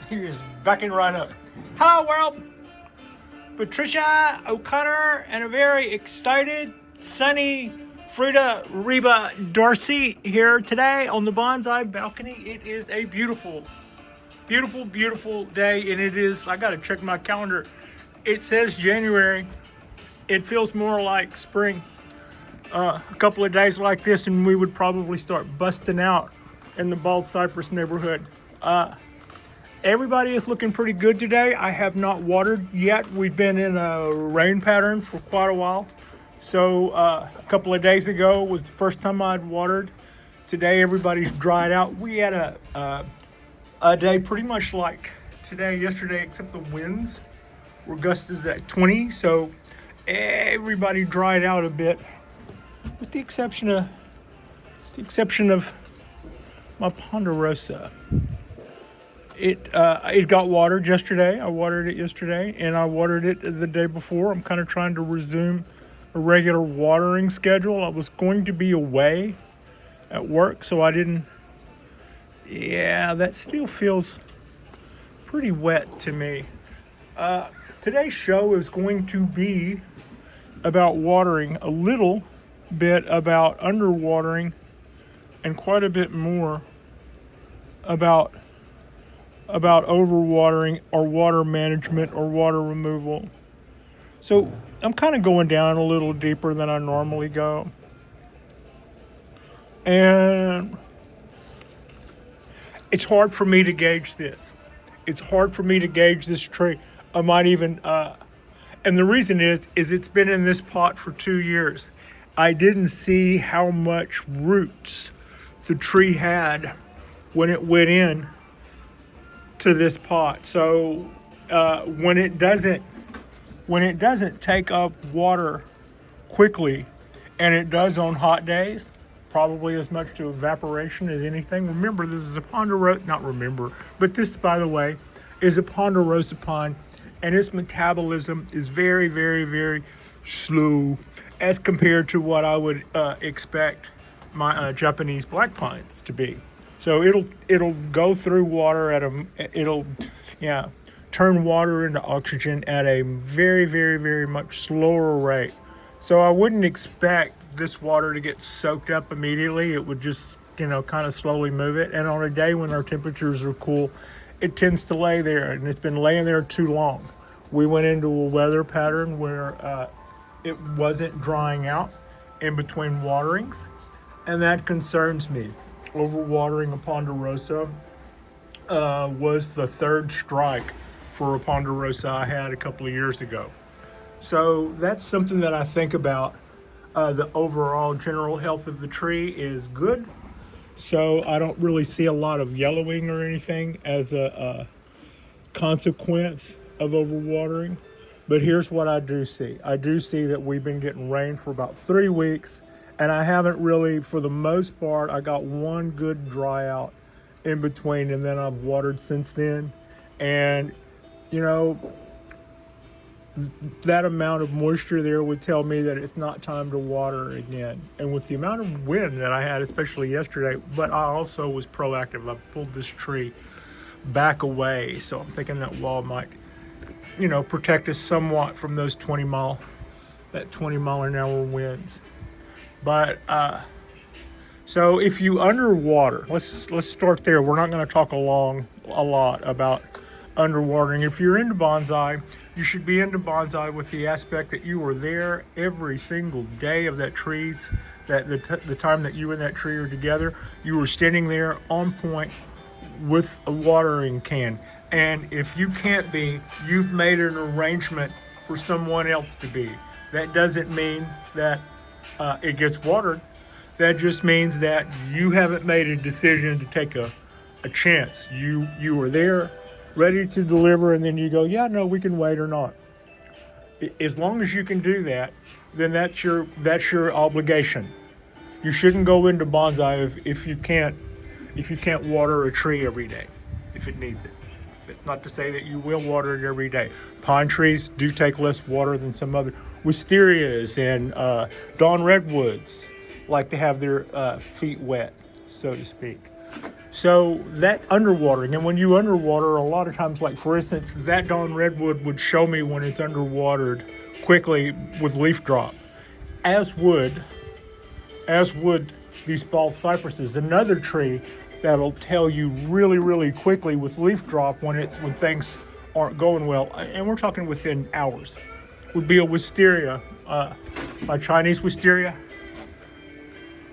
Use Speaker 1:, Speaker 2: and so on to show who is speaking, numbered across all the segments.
Speaker 1: He is backing right up. Hello, world. Patricia, O'Connor, and a very excited, sunny Frida Reba Darcy here today on the Bonsai balcony. It is a beautiful, beautiful, beautiful day, and it is, I gotta check my calendar. It says January. It feels more like spring. A couple of days like this, and we would probably start busting out in the bald cypress neighborhood. Everybody is looking pretty good today. I have not watered yet. We've been in a rain pattern for quite a while. So a couple of days ago was the first time I'd watered. Today everybody's dried out. We had a day pretty much like today, yesterday, except the winds were gusted at 20. So everybody dried out a bit, with the exception of my ponderosa. It got watered yesterday. I watered it yesterday, and I watered it the day before. I'm kind of trying to resume a regular watering schedule. I was going to be away at work, so I didn't. Yeah, that still feels pretty wet to me. Today's show is going to be about watering, a little bit about underwatering, and quite a bit more about overwatering or water management or water removal. So I'm kind of going down a little deeper than I normally go. And it's hard for me to gauge this. It's hard for me to gauge this tree. I might even, and the reason is it's been in this pot for 2 years. I didn't see how much roots the tree had when it went in to this pot. So when it doesn't take up water quickly, and it does on hot days, probably as much to evaporation as anything. Remember, this is a ponderosa, not remember, but this, by the way, is a ponderosa pine, and its metabolism is very, very, very slow as compared to what I would expect my Japanese black pines to be. So it'll go through water turn water into oxygen at a very, very, very much slower rate. So I wouldn't expect this water to get soaked up immediately. It would just, kind of slowly move it. And on a day when our temperatures are cool, it tends to lay there, and it's been laying there too long. We went into a weather pattern where it wasn't drying out in between waterings, and that concerns me. Overwatering a ponderosa was the third strike for a ponderosa I had a couple of years ago. So that's something that I think about. The overall general health of the tree is good. So I don't really see a lot of yellowing or anything as a consequence of overwatering. But here's what I do see. I do see that we've been getting rain for about 3 weeks, and I haven't really, for the most part, I got one good dry out in between, and then I've watered since then. And, that amount of moisture there would tell me that it's not time to water again. And with the amount of wind that I had, especially yesterday, but I also was proactive. I pulled this tree back away, so I'm thinking that wall might, protect us somewhat from those 20 mile an hour winds. But so if you underwater, let's start there. We're not going to talk a lot about underwatering. If you're into bonsai, you should be into bonsai with the aspect that you are there every single day of that tree's, that the time that you and that tree are together, you are standing there on point with a watering can. And if you can't be, you've made an arrangement for someone else to be. That doesn't mean that it gets watered. That just means that you haven't made a decision to take a chance. You are there, ready to deliver, and then you go, yeah, no, we can wait or not. As long as you can do that, then that's your obligation. You shouldn't go into bonsai if you can't water a tree every day if it needs it. It's not to say that you will water it every day. Pine trees do take less water than some other. Wisterias and dawn redwoods like to have their feet wet, so to speak. So that's underwatering. And when you underwater, a lot of times, like for instance, that darn redwood would show me when it's underwatered quickly with leaf drop, as would these bald cypresses. Another tree that'll tell you really, really quickly with leaf drop when things aren't going well, and we're talking within hours, would be a wisteria, my Chinese wisteria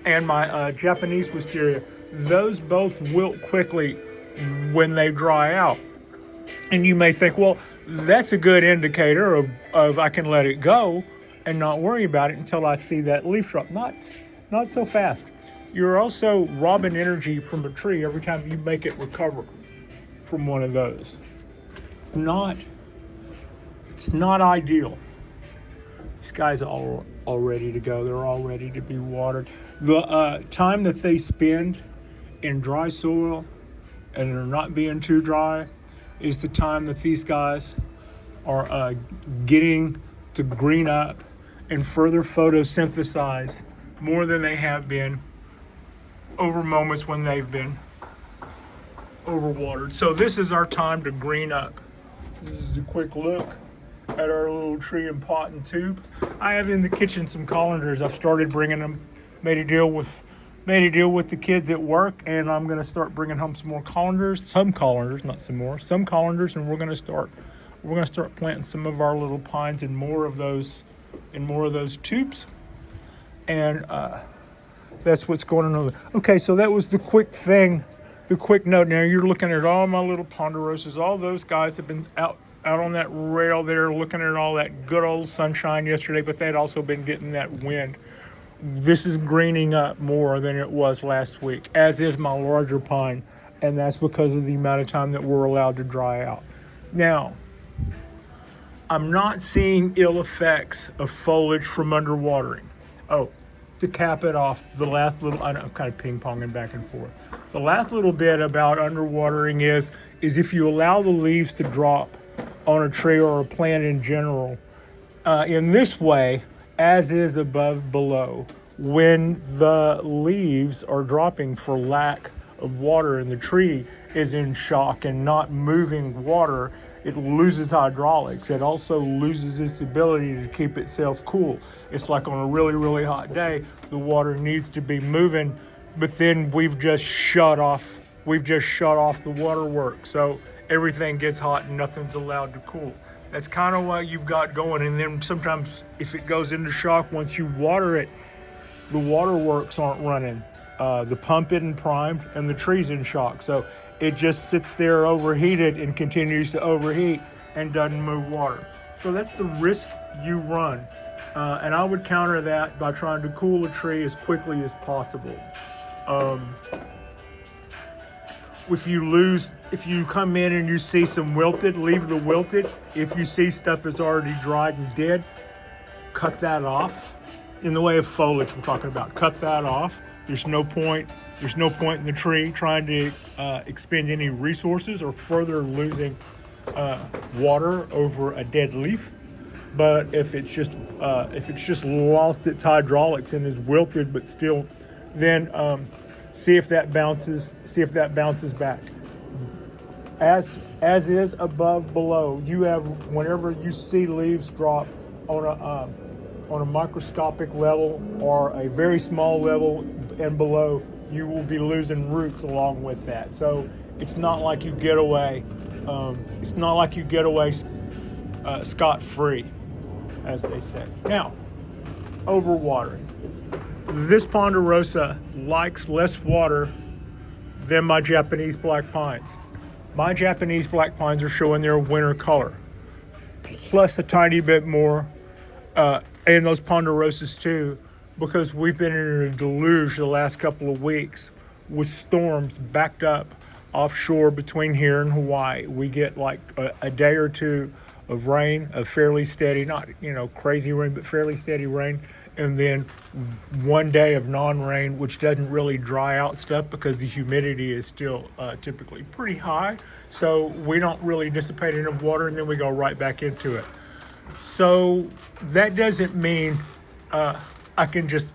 Speaker 1: and my Japanese wisteria. Those both wilt quickly when they dry out. And you may think, well, that's a good indicator of I can let it go and not worry about it until I see that leaf drop. Not so fast. You're also robbing energy from a tree every time you make it recover from one of those. It's not ideal. These guys are all ready to go. They're all ready to be watered. The time that they spend in dry soil and they're not being too dry is the time that these guys are getting to green up and further photosynthesize more than they have been over moments when they've been overwatered. So this is our time to green up. This is a quick look at our little tree and pot and tube. I have in the kitchen some colanders. I've started bringing them, made a deal with the kids at work, and I'm going to start bringing home some more colanders, some colanders, and we're going to start planting some of our little pines in more of those tubes, and that's what's going on. Okay, so that was the quick note. Now you're looking at all my little ponderosas. All those guys have been out on that rail there, looking at all that good old sunshine yesterday, but they'd also been getting that wind. This is greening up more than it was last week, as is my larger pine, and that's because of the amount of time that we're allowed to dry out. Now, I'm not seeing ill effects of foliage from underwatering. Oh, to cap it off, the last little, I'm kind of ping-ponging back and forth. The last little bit about underwatering is if you allow the leaves to drop on a tree or a plant in general, in this way, as is above below, when the leaves are dropping for lack of water and the tree is in shock and not moving water, it loses hydraulics. It also loses its ability to keep itself cool. It's like on a really, really hot day, the water needs to be moving, but then we've just shut off the waterworks. So everything gets hot and nothing's allowed to cool. That's kind of what you've got going. And then sometimes if it goes into shock, once you water it, the waterworks aren't running. The pump isn't primed and the tree's in shock. So it just sits there overheated and continues to overheat and doesn't move water. So that's the risk you run. And I would counter that by trying to cool a tree as quickly as possible. If you come in and you see some wilted, leave the wilted. If you see stuff that's already dried and dead, cut that off. In the way of foliage we're talking about, cut that off. There's no point in the tree trying to expend any resources or further losing water over a dead leaf. But if it's just lost its hydraulics and is wilted but still, then see if that bounces back. As is above below. You have, whenever you see leaves drop on a microscopic level or a very small level and below, you will be losing roots along with that. So it's not like you get away. Scot-free, as they say. Now, overwatering. This ponderosa likes less water than my Japanese black pines. My Japanese black pines are showing their winter color, plus a tiny bit more, and those ponderosas too, because we've been in a deluge the last couple of weeks with storms backed up offshore between here and Hawaii. We get like a day or two of rain, of fairly steady, not crazy rain, but fairly steady rain, and then one day of non-rain, which doesn't really dry out stuff because the humidity is still typically pretty high. So we don't really dissipate enough water, and then we go right back into it. So that doesn't mean I can just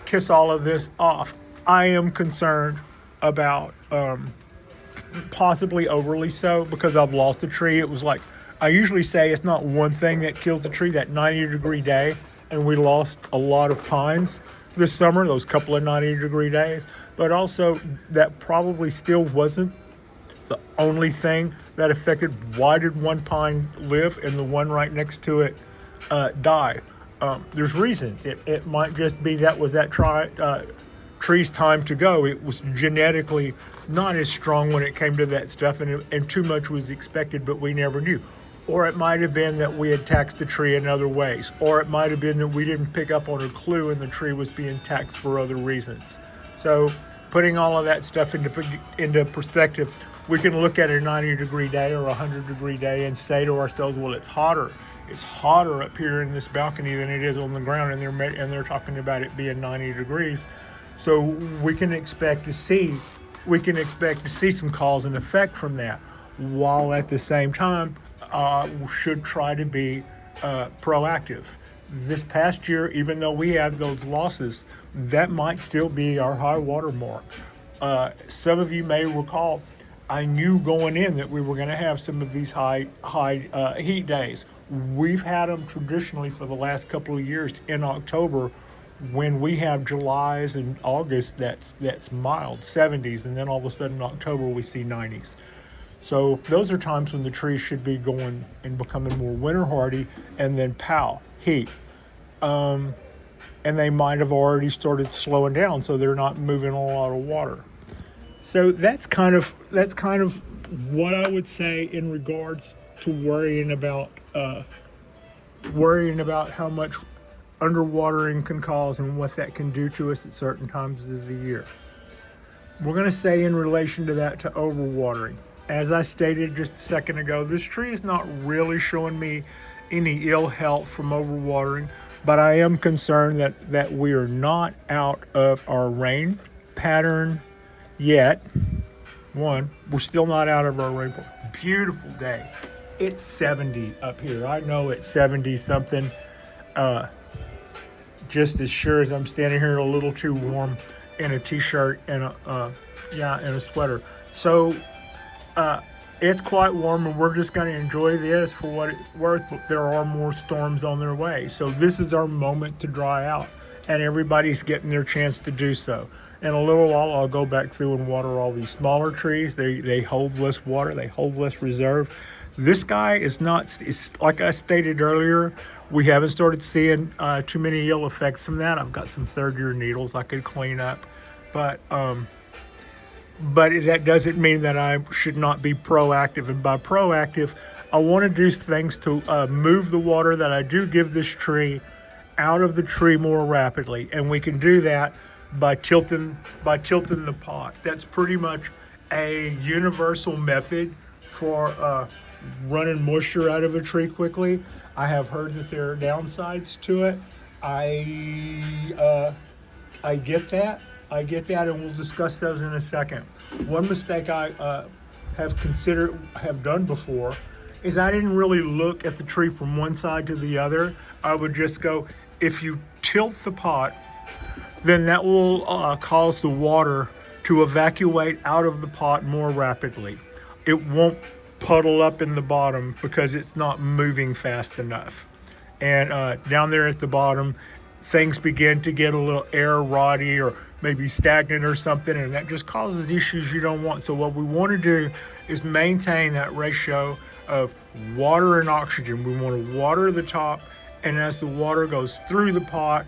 Speaker 1: kiss all of this off. I am concerned about possibly overly so because I've lost a tree. It was like, I usually say it's not one thing that kills the tree, that 90-degree day, and we lost a lot of pines this summer, those couple of 90-degree days, but also that probably still wasn't the only thing that affected. Why did one pine live and the one right next to it die? There's reasons. It might just be that was that tree's time to go. It was genetically not as strong when it came to that stuff, and too much was expected, but we never knew. Or it might have been that we had taxed the tree in other ways. Or it might have been that we didn't pick up on a clue and the tree was being taxed for other reasons. So putting all of that stuff into perspective, we can look at a 90-degree day or a 100-degree day and say to ourselves, well, it's hotter. It's hotter up here in this balcony than it is on the ground, and they're talking about it being 90 degrees. So we can expect to see some cause and effect from that, while at the same time should try to be proactive. This past year, even though we had those losses, that might still be our high water mark. Some of you may recall, I knew going in that we were going to have some of these high heat days. We've had them traditionally for the last couple of years in October, when we have Julys and August that's mild 70s, and then all of a sudden in October we see 90s. So those are times when the trees should be going and becoming more winter hardy, and then pow, heat. And they might have already started slowing down, so they're not moving a lot of water. So that's kind of what I would say in regards to worrying about how much underwatering can cause and what that can do to us at certain times of the year. We're going to say in relation to that, to overwatering. As I stated just a second ago, this tree is not really showing me any ill health from overwatering, but I am concerned that we are not out of our rain pattern yet. One, we're still not out of our rainfall. Beautiful day. It's 70 up here. I know it's 70 something. Just as sure as I'm standing here a little too warm in a t-shirt and a sweater. So it's quite warm, and we're just going to enjoy this for what it's worth, but there are more storms on their way. So this is our moment to dry out, and everybody's getting their chance to do so. In a little while, I'll go back through and water all these smaller trees. They hold less water. They hold less reserve. This guy is not, it's like I stated earlier, we haven't started seeing too many ill effects from that. I've got some third-year needles I could clean up, but that doesn't mean that I should not be proactive. And by proactive, I want to do things to move the water that I do give this tree out of the tree more rapidly, and we can do that by tilting the pot. That's pretty much a universal method for running moisture out of a tree quickly. I have heard that there are downsides to it. I get that, and we'll discuss those in a second. One mistake I have done before is I didn't really look at the tree from one side to the other. I would just go, if you tilt the pot, then that will cause the water to evacuate out of the pot more rapidly. It won't puddle up in the bottom because it's not moving fast enough. And down there at the bottom, things begin to get a little air roddy or maybe stagnant or something, and that just causes issues you don't want. So what we want to do is maintain that ratio of water and oxygen. We want to water the top, and as the water goes through the pot,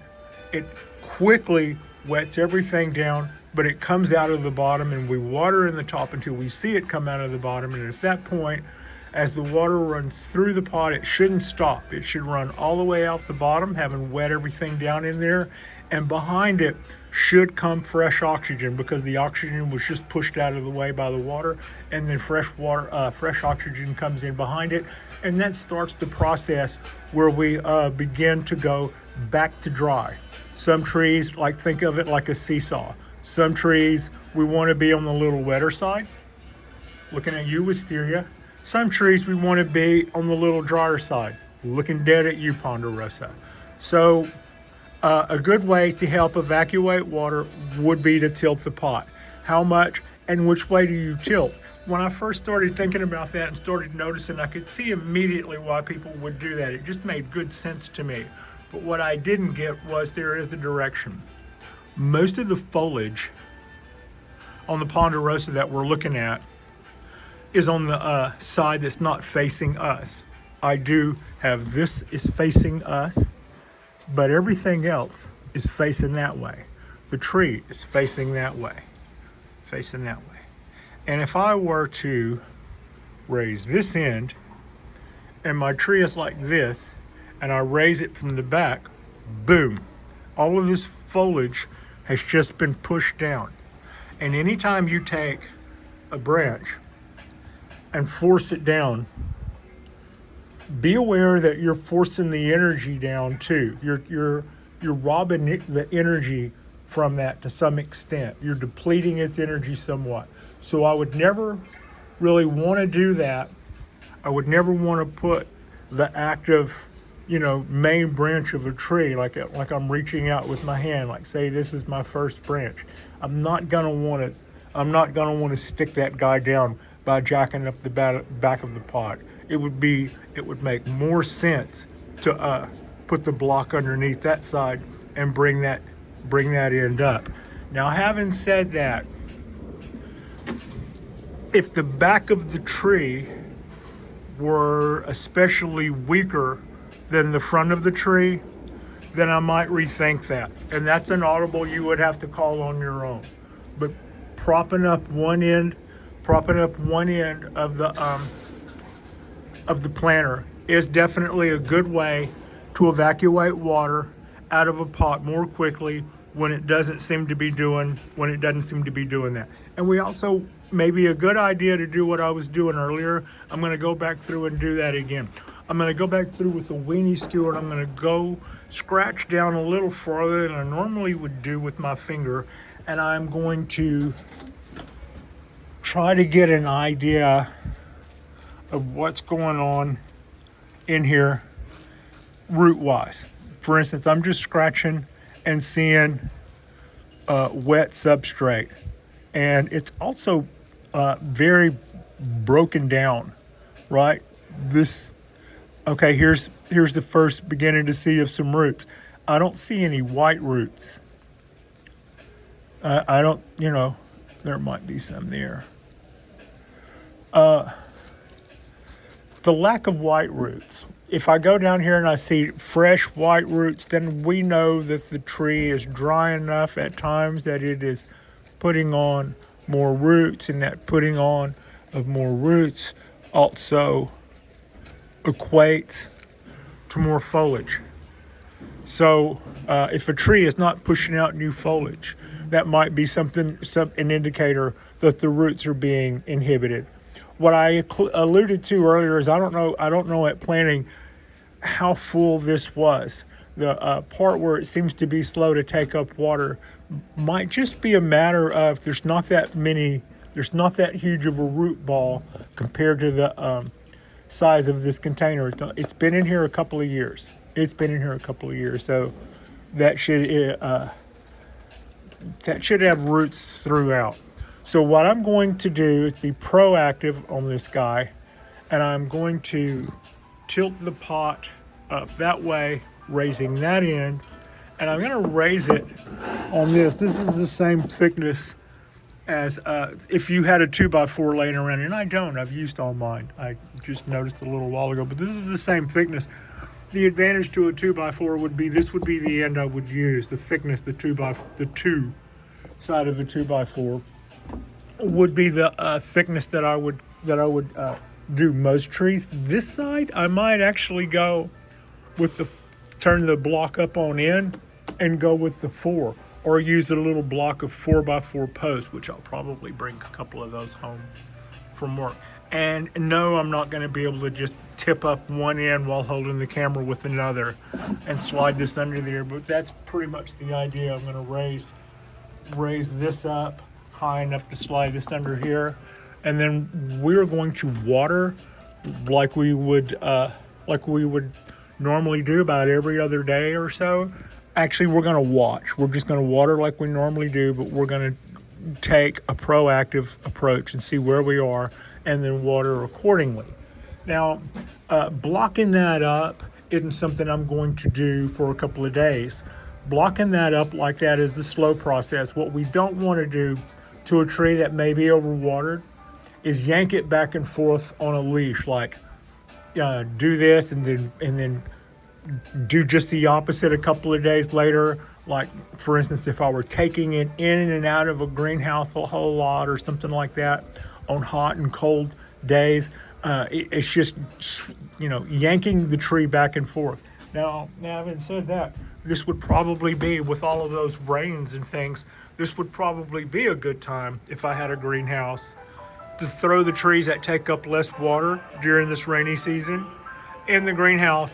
Speaker 1: it quickly wets everything down, but it comes out of the bottom, and we water in the top until we see it come out of the bottom. And at that point, as the water runs through the pot, it shouldn't stop. It should run all the way out the bottom, having wet everything down in there, and behind it should come fresh oxygen, because the oxygen was just pushed out of the way by the water, and then fresh oxygen comes in behind it, and that starts the process where we begin to go back to dry. Some trees, think of it like a seesaw. Some trees, we want to be on the little wetter side. Looking at you, Wisteria. Some trees, we want to be on the little drier side. Looking dead at you, Ponderosa. So a good way to help evacuate water would be to tilt the pot. how much, and which way do you tilt. When I first started thinking about that and started noticing, I could see immediately why people would do that. It just made good sense to me. But what I didn't get was there is the direction. Most of the foliage on the ponderosa that we're looking at is on the side that's not facing us. I do have this is facing us, but everything else is facing that way. The tree is facing that way, facing that way. And if I were to raise this end and my tree is like this, and I raise it from the back, boom, all of this foliage has just been pushed down. And anytime you take a branch and force it down, be aware that you're forcing the energy down too. You're robbing the energy from that to some extent. You're depleting its energy somewhat. So I would never really want to do that. I would never want to put the active, main branch of a tree like I'm reaching out with my hand, like say this is my first branch. I'm not gonna want to stick that guy down by jacking up the back of the pot. It would make more sense to put the block underneath that side and bring that end up. Now, having said that, if the back of the tree were especially weaker than the front of the tree, then I might rethink that. And that's an audible you would have to call on your own. But propping up one end of the planter is definitely a good way to evacuate water out of a pot more quickly when it doesn't seem to be doing that. And we also, maybe a good idea to do what I was doing earlier. I'm going to go back through and do that again. I'm going to go back through with the weenie skewer, and I'm going to go scratch down a little farther than I normally would do with my finger, and I'm going to try to get an idea of what's going on in here root wise. For instance, I'm just scratching and seeing wet substrate, and it's also very broken down, right? Okay, here's the first beginning to see of some roots. I don't see any white roots. I don't, there might be some there. The lack of white roots. If I go down here and I see fresh white roots, then we know that the tree is dry enough at times that it is putting on more roots, and that putting on of more roots also equates to more foliage. So if a tree is not pushing out new foliage, that might be an indicator that the roots are being inhibited. What I alluded to earlier is I don't know at planting how full this was. The part where it seems to be slow to take up water might just be a matter of there's not that huge of a root ball compared to the size of this container. It's been in here a couple of years. So that should have roots throughout. So what I'm going to do is be proactive on this guy, and I'm going to tilt the pot up that way, raising that end, and I'm going to raise it on this. This is the same thickness as if you had a 2x4 laying around, and I don't. I've used all mine. I just noticed a little while ago, but this is the same thickness. The advantage to a 2x4 would be this would be the end I would use. The thickness, the two side of the 2x4 would be the thickness that I would do most trees. This side, I might actually go with turn the block up on end and go with the 4, or use a little block of 4x4 posts, which I'll probably bring a couple of those home from work. And no, I'm not going to be able to just tip up one end while holding the camera with another and slide this under there, but that's pretty much the idea. I'm going to raise this up high enough to slide this under here, and then we're going to water like we would normally do about every other day or so. Actually, we're going to watch. We're just going to water like we normally do, but we're going to take a proactive approach and see where we are and then water accordingly. Now, blocking that up isn't something I'm going to do for a couple of days. Blocking that up like that is the slow process. What we don't want to do to a tree that may be overwatered is yank it back and forth on a leash, like do this and then do just the opposite a couple of days later. Like, for instance, if I were taking it in and out of a greenhouse a whole lot or something like that on hot and cold days, it's just, yanking the tree back and forth. Now, having said that, this would probably be, with all of those rains and things, this would probably be a good time, if I had a greenhouse, to throw the trees that take up less water during this rainy season in the greenhouse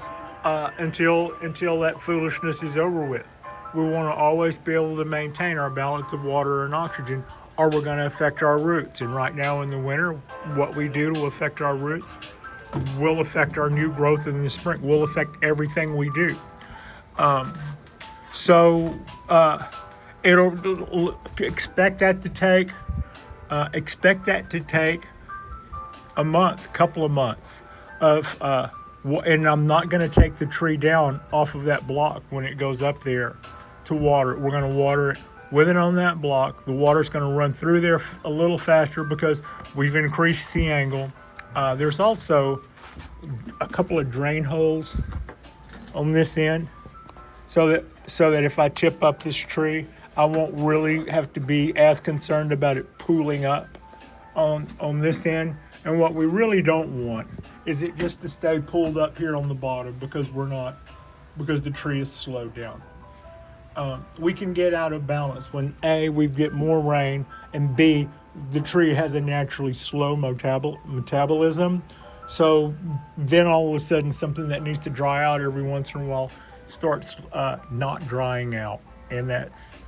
Speaker 1: until that foolishness is over with. We want to always be able to maintain our balance of water and oxygen, or we're going to affect our roots. And right now in the winter, what we do to affect our roots will affect our new growth in the spring, will affect everything we do. It'll expect that to take a month, couple of months of, and I'm not going to take the tree down off of that block when it goes up there to water it. We're going to water it with it on that block. The water's going to run through there a little faster because we've increased the angle. There's also a couple of drain holes on this end, so that if I tip up this tree, I won't really have to be as concerned about it pooling up on this end. And what we really don't want is it just to stay pulled up here on the bottom because the tree is slowed down. We can get out of balance when A, we get more rain, and B, the tree has a naturally slow metabolism. So then all of a sudden something that needs to dry out every once in a while starts not drying out. And that's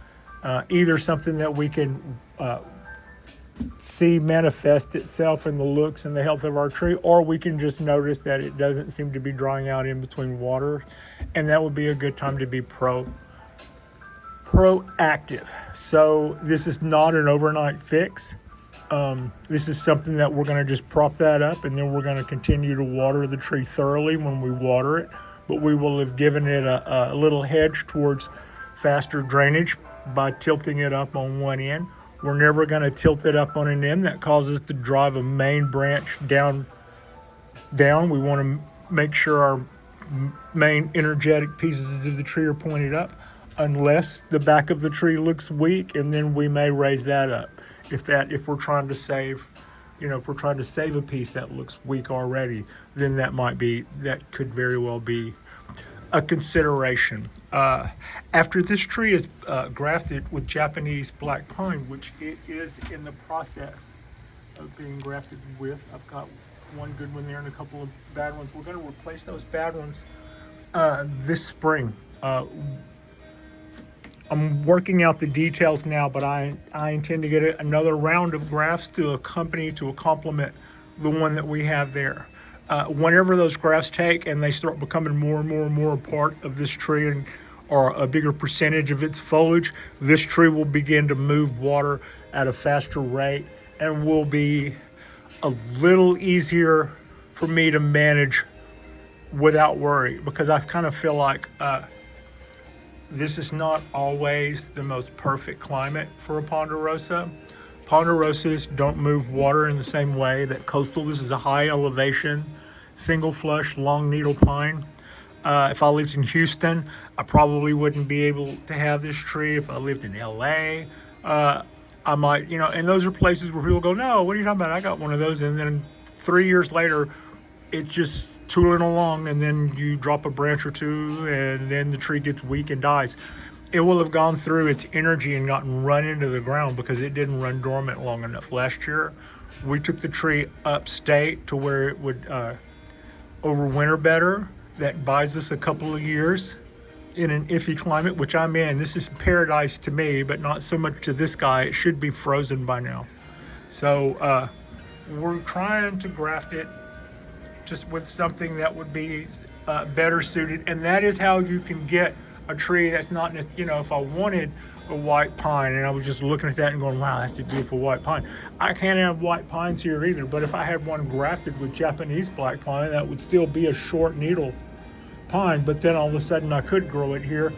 Speaker 1: either something that we can see manifest itself in the looks and the health of our tree, or we can just notice that it doesn't seem to be drying out in between water, and that would be a good time to be proactive. So this is not an overnight fix. This is something that we're going to just prop that up, and then we're going to continue to water the tree thoroughly when we water it, but we will have given it a little hedge towards faster drainage by tilting it up on one end. We're never going to tilt it up on an end that causes to drive a main branch down. We want to make sure our main energetic pieces of the tree are pointed up, unless the back of the tree looks weak, and then we may raise that up. If we're trying to save, if we're trying to save a piece that looks weak already, then that could very well be a consideration. After this tree is grafted with Japanese black pine, which it is in the process of being grafted with, I've got one good one there and a couple of bad ones. We're going to replace those bad ones this spring. I'm working out the details now, but I intend to get another round of grafts to complement the one that we have there. Whenever those grafts take and they start becoming more and more and more a part of this tree or a bigger percentage of its foliage, this tree will begin to move water at a faster rate and will be a little easier for me to manage without worry, because I kind of feel like this is not always the most perfect climate for a ponderosa. Ponderosas don't move water in the same way that coastal. This is a high elevation, single flush, long needle pine. If I lived in Houston, I probably wouldn't be able to have this tree. If I lived in LA, I might, and those are places where people go, no, what are you talking about? I got one of those. And then 3 years later, it's just tooling along, and then you drop a branch or two, and then the tree gets weak and dies. It will have gone through its energy and gotten run into the ground because it didn't run dormant long enough. Last year, we took the tree upstate to where it would overwinter better. That buys us a couple of years in an iffy climate, which I'm in. This is paradise to me, but not so much to this guy. It should be frozen by now. So we're trying to graft it just with something that would be better suited. And that is how you can get a tree that's not, if I wanted a white pine, and I was just looking at that and going, wow, that's a beautiful white pine. I can't have white pines here either, but if I had one grafted with Japanese black pine, that would still be a short needle pine, but then all of a sudden I could grow it here,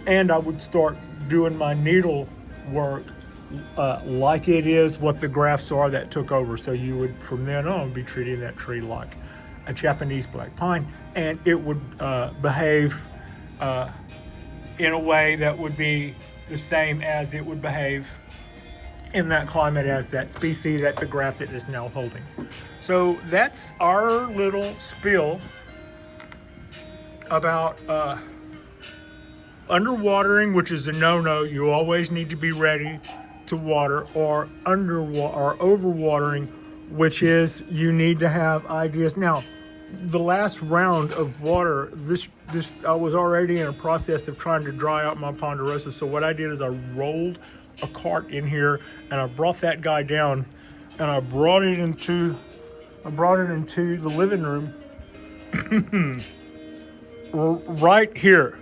Speaker 1: and I would start doing my needle work like it is what the grafts are that took over. So you would, from then on, be treating that tree like a Japanese black pine, and it would behave in a way that would be the same as it would behave in that climate as that species that the grafted is now holding. So that's our little spiel about underwatering, which is a no-no. You always need to be ready to water, or overwatering, which is you need to have ideas. Now, the last round of water, this I was already in a process of trying to dry out my ponderosa. So what I did is I rolled a cart in here, and I brought that guy down, and I brought it into the living room right here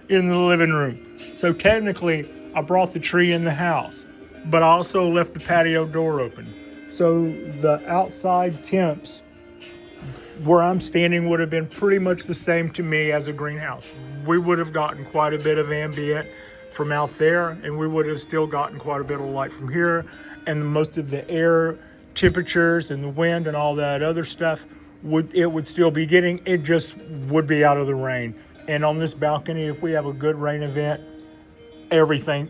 Speaker 1: in the living room. So technically, I brought the tree in the house, but I also left the patio door open. So the outside temps where I'm standing would have been pretty much the same to me as a greenhouse. We would have gotten quite a bit of ambient from out there, and we would have still gotten quite a bit of light from here, and most of the air temperatures and the wind and all that other stuff would still be getting. It just would be out of the rain. And on this balcony, if we have a good rain event, everything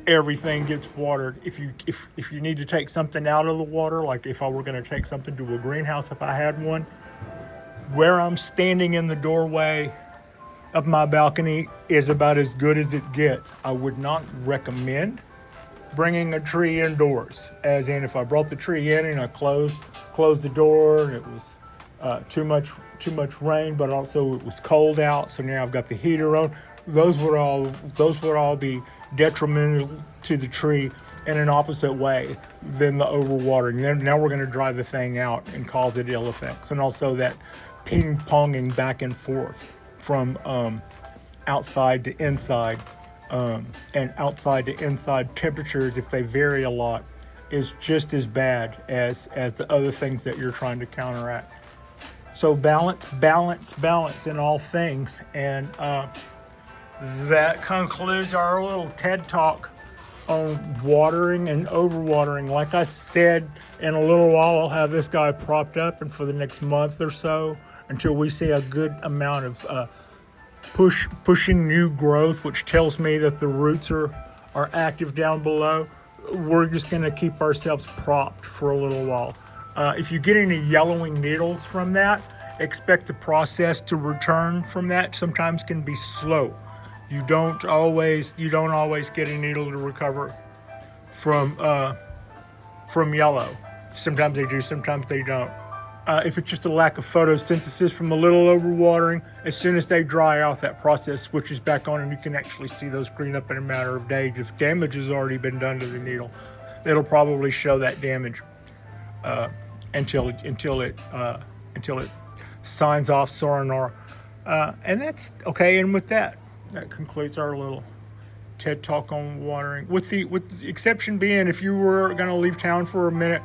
Speaker 1: gets watered. If you need to take something out of the water, like if I were going to take something to a greenhouse, if I had one, where I'm standing in the doorway of my balcony is about as good as it gets. I would not recommend bringing a tree indoors, as in if I brought the tree in and I closed the door and it was too much rain, but also it was cold out, so now I've got the heater on. Those would all be detrimental to the tree in an opposite way than the overwatering. Now we're going to dry the thing out and cause it ill effects, and also that ping-ponging back and forth from outside to inside, and outside to inside temperatures, if they vary a lot, is just as bad as the other things that you're trying to counteract. So balance in all things. And that concludes our little TED Talk on watering and overwatering. Like I said, in a little while I'll have this guy propped up, and for the next month or so, until we see a good amount of pushing new growth, which tells me that the roots are active down below, we're just going to keep ourselves propped for a little while. If you get any yellowing needles from that, expect the process to return from that. Sometimes can be slow. You don't always get a needle to recover from yellow. Sometimes they do, sometimes they don't. If it's just a lack of photosynthesis from a little overwatering, as soon as they dry out, that process switches back on, and you can actually see those green up in a matter of days. If damage has already been done to the needle, it'll probably show that damage until it signs off Soronar. And that's okay. And with that concludes our little TED Talk on watering. With the exception being, if you were going to leave town for a minute,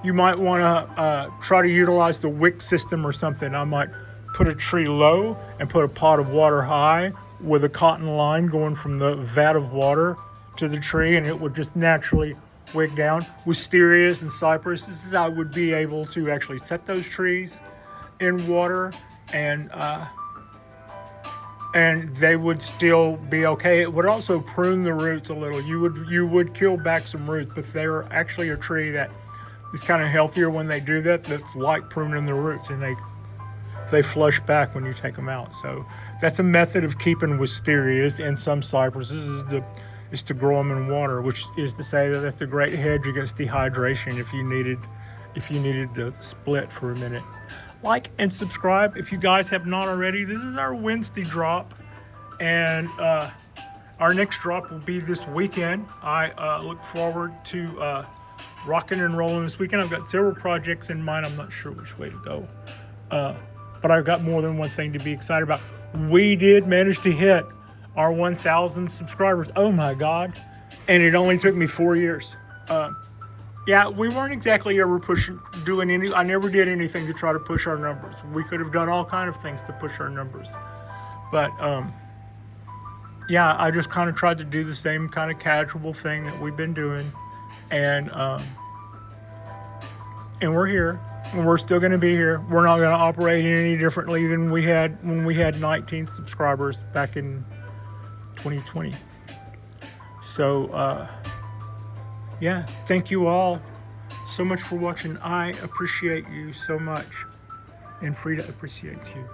Speaker 1: you might want to try to utilize the wick system or something. I might put a tree low and put a pot of water high with a cotton line going from the vat of water to the tree, and it would just naturally wick down. Wisterias and cypresses, I would be able to actually set those trees in water, and they would still be okay. It would also prune the roots a little. You would kill back some roots, but they're actually a tree that is kind of healthier when they do that. That's like pruning the roots, and they flush back when you take them out. So that's a method of keeping wisterias and some cypresses is to grow them in water, which is to say that that's a great hedge against dehydration if you needed to split for a minute. Like and subscribe if you guys have not already. This is our Wednesday drop, and our next drop will be this weekend. I look forward to rocking and rolling this weekend. I've got several projects in mind. I'm not sure which way to go, but I've got more than one thing to be excited about. We did manage to hit our 1,000 subscribers. Oh my God, and it only took me 4 years. Yeah, we weren't exactly ever doing any. I never did anything to try to push our numbers. We could have done all kind of things to push our numbers, but yeah, I just kind of tried to do the same kind of casual thing that we've been doing, and we're here, and we're still going to be here. We're not going to operate any differently than we had when we had 19 subscribers back in 2020. So, yeah, thank you all so much for watching. I appreciate you so much, and Frida appreciates you.